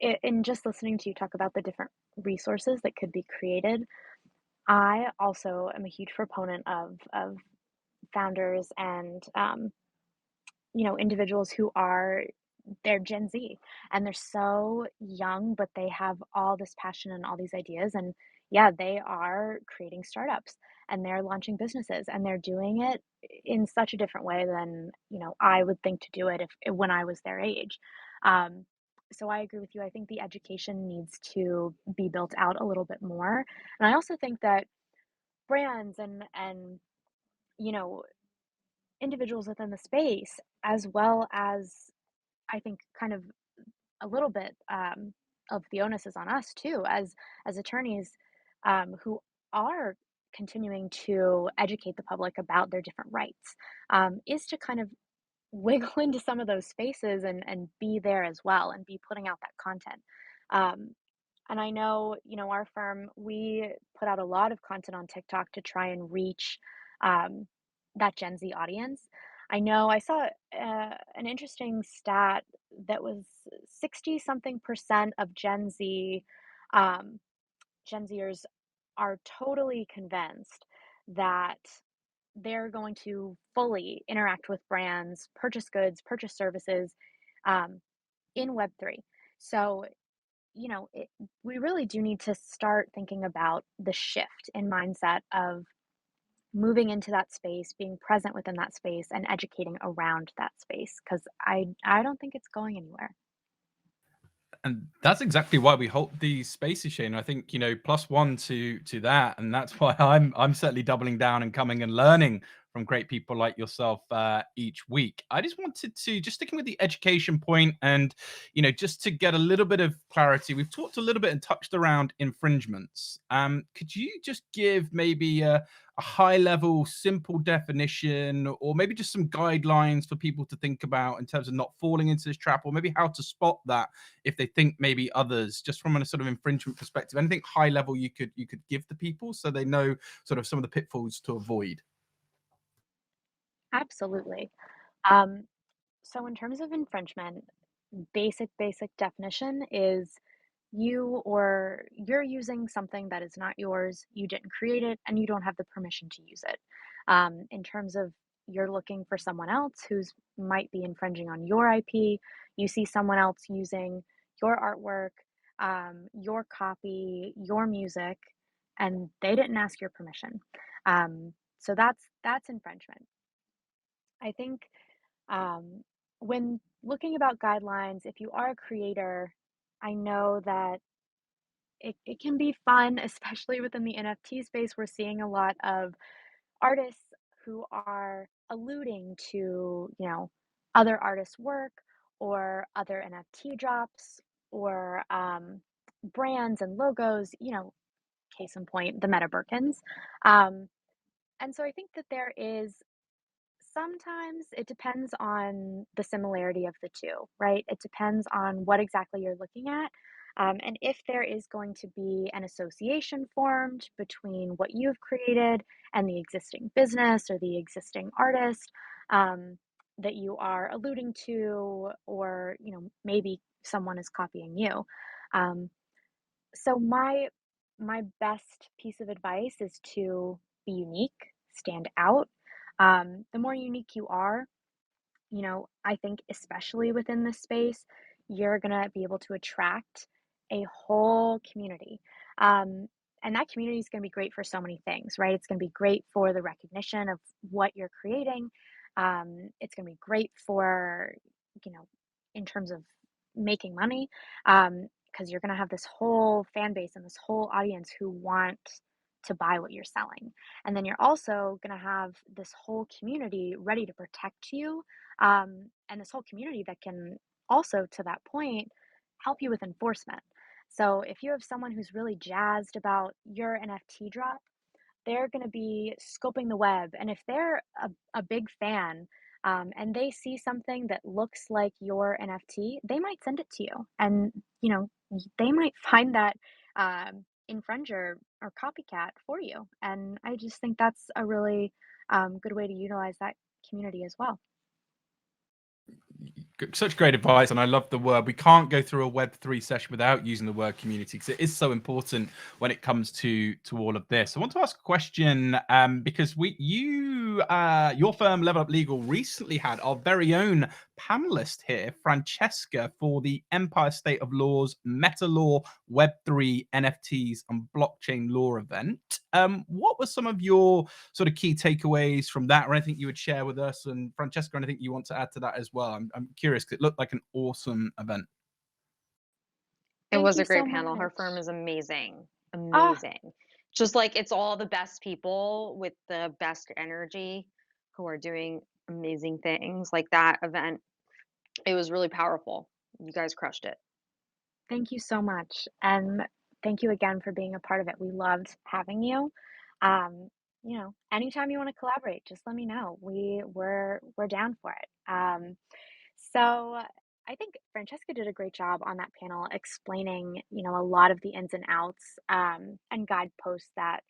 in just listening to you talk about the different resources that could be created, I also am a huge proponent of founders and individuals who are they're Gen Z and they're so young, but they have all this passion and all these ideas. And yeah, they are creating startups and they're launching businesses and they're doing it in such a different way than, I would think to do it if when I was their age. Um, so I agree with you. I think the education needs to be built out a little bit more. And I also think that brands and you know individuals within the space, as well as I think kind of a little bit of the onus is on us too, as attorneys who are continuing to educate the public about their different rights, is to kind of wiggle into some of those spaces and be there as well and be putting out that content. Um, and I know, our firm, we put out a lot of content on TikTok to try and reach um, that Gen Z audience. I know I saw an interesting stat that was 60 something percent of um, Gen Zers are totally convinced that they're going to fully interact with brands, purchase goods, purchase services um, in Web3. So we really do need to start thinking about the shift in mindset of moving into that space, being present within that space, and educating around that space because I don't think it's going anywhere. And that's exactly why we hold these spaces, Shane. I think, plus one to that, and that's why I'm certainly doubling down and coming and learning from great people like yourself each week. I just wanted to, just sticking with the education point and, just to get a little bit of clarity, we've talked a little bit and touched around infringements. Could you just give maybe a high level, simple definition, or maybe just some guidelines for people to think about in terms of not falling into this trap, or maybe how to spot that if they think maybe others, just from a sort of infringement perspective, anything high level you could give to people so they know sort of some of the pitfalls to avoid? Absolutely. Um, so in terms of infringement, basic definition is you're using something that is not yours, you didn't create it, and you don't have the permission to use it. In terms of you're looking for someone else who's might be infringing on your IP, you see someone else using your artwork, your copy, your music, and they didn't ask your permission. So that's infringement. I think when looking about guidelines, if you are a creator, I know that it can be fun, especially within the NFT space. We're seeing a lot of artists who are alluding to, other artists' work or other NFT drops or brands and logos, case in point, the Meta Birkins. Um, and so I think that there is sometimes it depends on the similarity of the two, right? It depends on what exactly you're looking at. And if there is going to be an association formed between what you've created and the existing business or the existing artist that you are alluding to, or maybe someone is copying you. Um, so my best piece of advice is to be unique, stand out. The more unique you are, I think especially within this space, you're gonna be able to attract a whole community. Um, and that community is gonna be great for so many things, right? It's gonna be great for the recognition of what you're creating. It's gonna be great for, you know, in terms of making money, because you're gonna have this whole fan base and this whole audience who want to buy what you're selling. And then you're also gonna have this whole community ready to protect you, and this whole community that can also, to that point, help you with enforcement. So if you have someone who's really jazzed about your NFT drop, they're going to be scoping the web. And if they're a big fan and they see something that looks like your NFT, they might send it to you. And, they might find that infringer or copycat for you. And I just think that's a really good way to utilize that community as well. Such great advice, and I love the word. We can't go through a Web3 session without using the word community, because it is so important when it comes to all of this. I want to ask a question because your firm LVLUP Legal recently had our very own panelist here, Francesca, for the Empire State of Law's Meta Law, Web3, NFTs, and blockchain law event. What were some of your sort of key takeaways from that, or anything you would share with us? And Francesca, anything you want to add to that as well? I'm curious, because it looked like an awesome event. It Thank was you a great so panel. Her firm much. is amazing. Ah, Amazing. Just like it's all the best people with the best energy who are doing amazing things. Like that event, it was really powerful. You guys crushed it. thank you so much. And thank you again for being a part of it. We loved having you. Anytime you want to collaborate, just let me know. We're down for it. So I think Francesca did a great job on that panel explaining, a lot of the ins and outs and guideposts that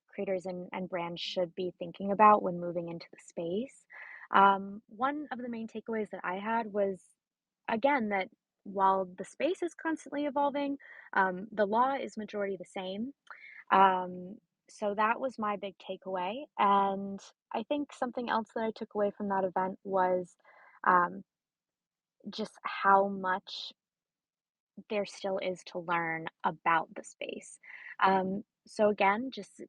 creators and brands should be thinking about when moving into the space. One of the main takeaways that I had was, again, that while the space is constantly evolving, the law is majority the same. Um, so that was my big takeaway. And I think something else that I took away from that event was um, just how much there still is to learn about the space. So again, just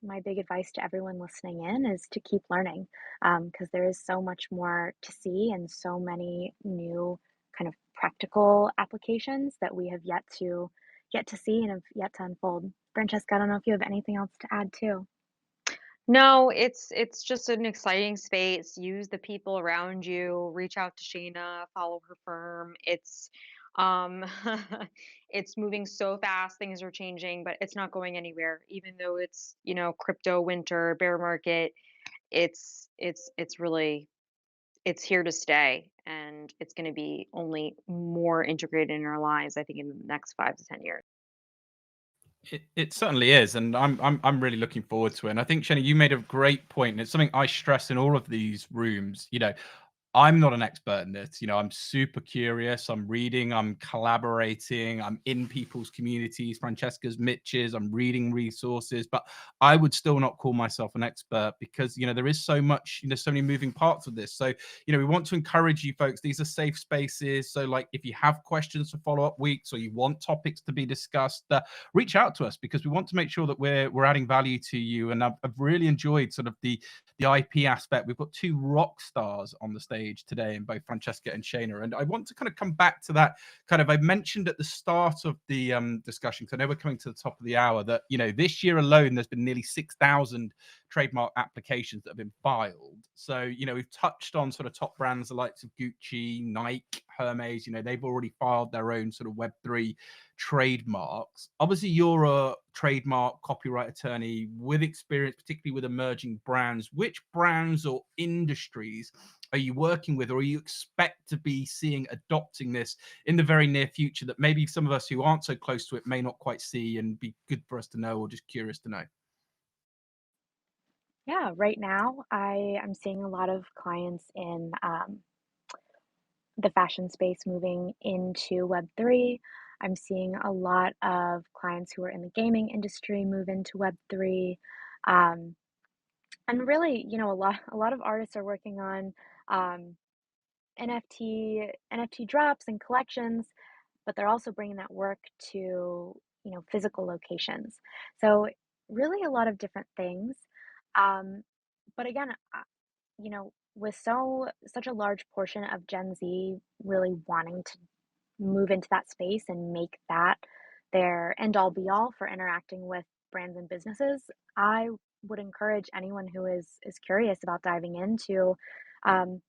my big advice to everyone listening in is to keep learning, because there is so much more to see and so many new kind of practical applications that we have yet to see and have yet to unfold. Francesca, I don't know if you have anything else to add too. No, it's just an exciting space. Use the people around you. Reach out to Shana, follow her firm. Um it's moving so fast, things are changing, but it's not going anywhere. Even though it's, crypto winter, bear market, it's really it's here to stay, and it's going to be only more integrated in our lives, I think, in the next 5 to 10 years. It certainly is, and I'm really looking forward to it. And I think, Shani, you made a great point, and it's something I stress in all of these rooms. I'm not an expert in this. I'm super curious. I'm reading, I'm collaborating, I'm in people's communities, Francesca's, Mitch's, I'm reading resources, but I would still not call myself an expert because, there is so much, so many moving parts of this. So, we want to encourage you folks. These are safe spaces. So, like, if you have questions for follow-up weeks or you want topics to be discussed, reach out to us because we want to make sure that we're adding value to you. And I've really enjoyed sort of the IP aspect. We've got two rock stars on the stage today in both Francesca and Shana. And I want to kind of come back to that I mentioned at the start of the discussion, because I know we're coming to the top of the hour, that, this year alone, there's been nearly 6,000 trademark applications that have been filed. So, we've touched on sort of top brands, the likes of Gucci, Nike, Hermes, they've already filed their own sort of Web3 trademarks. Obviously, you're a trademark copyright attorney with experience, particularly with emerging brands. Which brands or industries are you working with, or you expect to be seeing adopting this in the very near future that maybe some of us who aren't so close to it may not quite see, and be good for us to know, or just curious to know? Yeah, right now I'm seeing a lot of clients in the fashion space moving into Web3. I'm seeing a lot of clients who are in the gaming industry move into Web3. Um, and really, a lot of artists are working on um, NFT drops and collections, but they're also bringing that work to, physical locations. So really a lot of different things. Um, but again, with such a large portion of Gen Z really wanting to move into that space and make that their end all be all for interacting with brands and businesses, I would encourage anyone who is curious about diving into, um,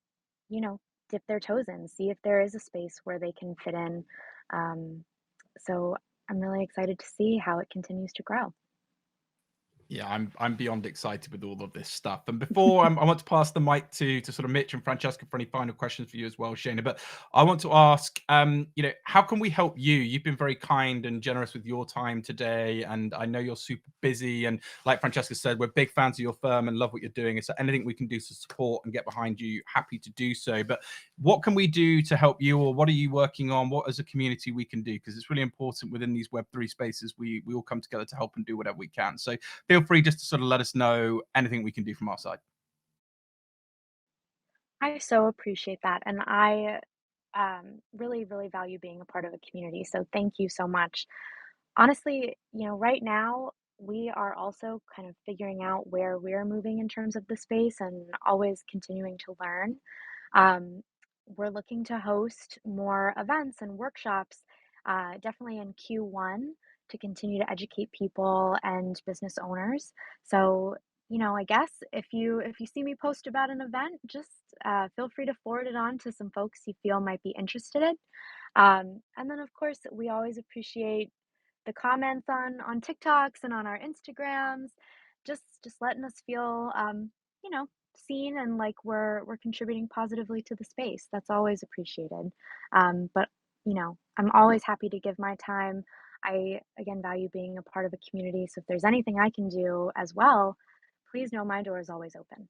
you know, dip their toes in, see if there is a space where they can fit in. Um, so I'm really excited to see how it continues to grow. Yeah, I'm beyond excited with all of this stuff. And before I want to pass the mic to sort of Mitch and Francesca for any final questions for you as well, Shana. But I want to ask, how can we help you? You've been very kind and generous with your time today, and I know you're super busy. And like Francesca said, we're big fans of your firm and love what you're doing. And so anything we can do to support and get behind you, happy to do so. But what can we do to help you, or what are you working on? What as a community we can do? Because it's really important within these Web3 spaces, we all come together to help and do whatever we can. So feel free just to sort of let us know anything we can do from our side. I so appreciate that, and I really, really value being a part of a community. So thank you so much. Honestly, right now we are also kind of figuring out where we're moving in terms of the space and always continuing to learn. Um, we're looking to host more events and workshops, definitely in Q1 to continue to educate people and business owners. So, I guess if you see me post about an event, just feel free to forward it on to some folks you feel might be interested in. And then, of course, we always appreciate the comments on TikToks and on our Instagrams, just letting us feel, you know, seen and like we're contributing positively to the space. That's always appreciated. But I'm always happy to give my time. I again value being a part of a community. So if there's anything I can do as well, please know my door is always open.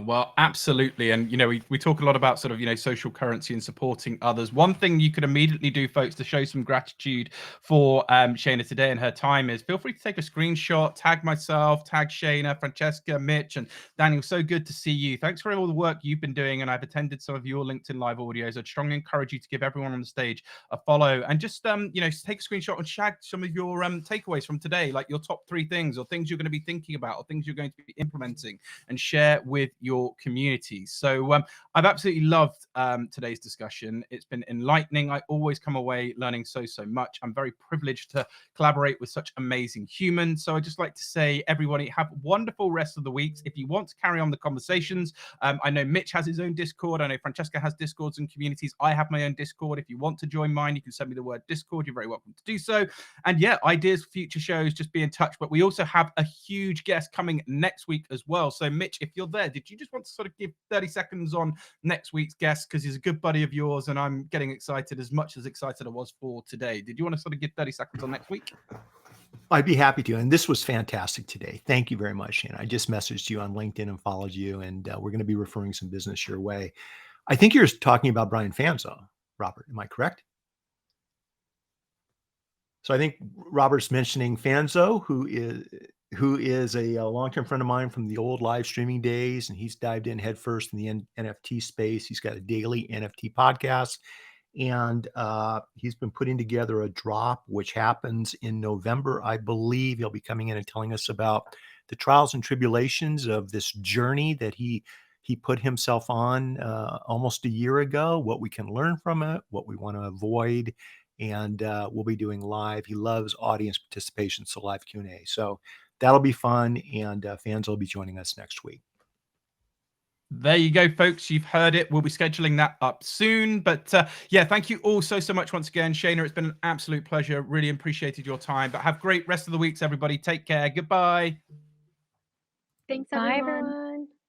Well, absolutely. And, we talk a lot about sort of, social currency and supporting others. One thing you could immediately do, folks, to show some gratitude for Shana today and her time is feel free to take a screenshot, tag myself, tag Shana, Francesca, Mitch, and Daniel. So good to see you. Thanks for all the work you've been doing. And I've attended some of your LinkedIn Live audios. I'd strongly encourage you to give everyone on the stage a follow and just, take a screenshot and share some of your takeaways from today, like your top 3 things or things you're going to be thinking about or things you're going to be implementing, and share with your communities. So I've absolutely loved today's discussion. It's been enlightening. I always come away learning so much. I'm very privileged to collaborate with such amazing humans. So I'd just like to say, everybody, have a wonderful rest of the weeks. If you want to carry on the conversations, I know Mitch has his own Discord. I know Francesca has Discords and communities. I have my own Discord. If you want to join mine, you can send me the word Discord. You're very welcome to do so. And yeah, ideas for future shows, just be in touch. But we also have a huge guest coming next week as well. So Mitch, if you're there, did you just want to sort of give 30 seconds on next week's guest? Because he's a good buddy of yours and I'm getting excited, as much as excited I was for today. Did you want to sort of give 30 seconds on next week? I'd be happy to. And this was fantastic today. Thank you very much, Shana. I just messaged you on LinkedIn and followed you, and we're going to be referring some business your way. I think you're talking about Brian Fanzo, Robert. Am I correct? So I think Robert's mentioning Fanzo, who is a long-term friend of mine from the old live streaming days, and he's dived in headfirst in the NFT space. He's got a daily NFT podcast, and he's been putting together a drop, which happens in November, I believe. He'll be coming in and telling us about the trials and tribulations of this journey that he put himself on almost a year ago, what we can learn from it, what we want to avoid, and we'll be doing live. He loves audience participation, so live Q&A. So that'll be fun, and fans will be joining us next week. There you go, folks. You've heard it. We'll be scheduling that up soon. But yeah, thank you all so much once again. Shana, it's been an absolute pleasure. Really appreciated your time. But have great rest of the weeks, everybody. Take care. Goodbye. Thanks, Bye, everyone. everyone.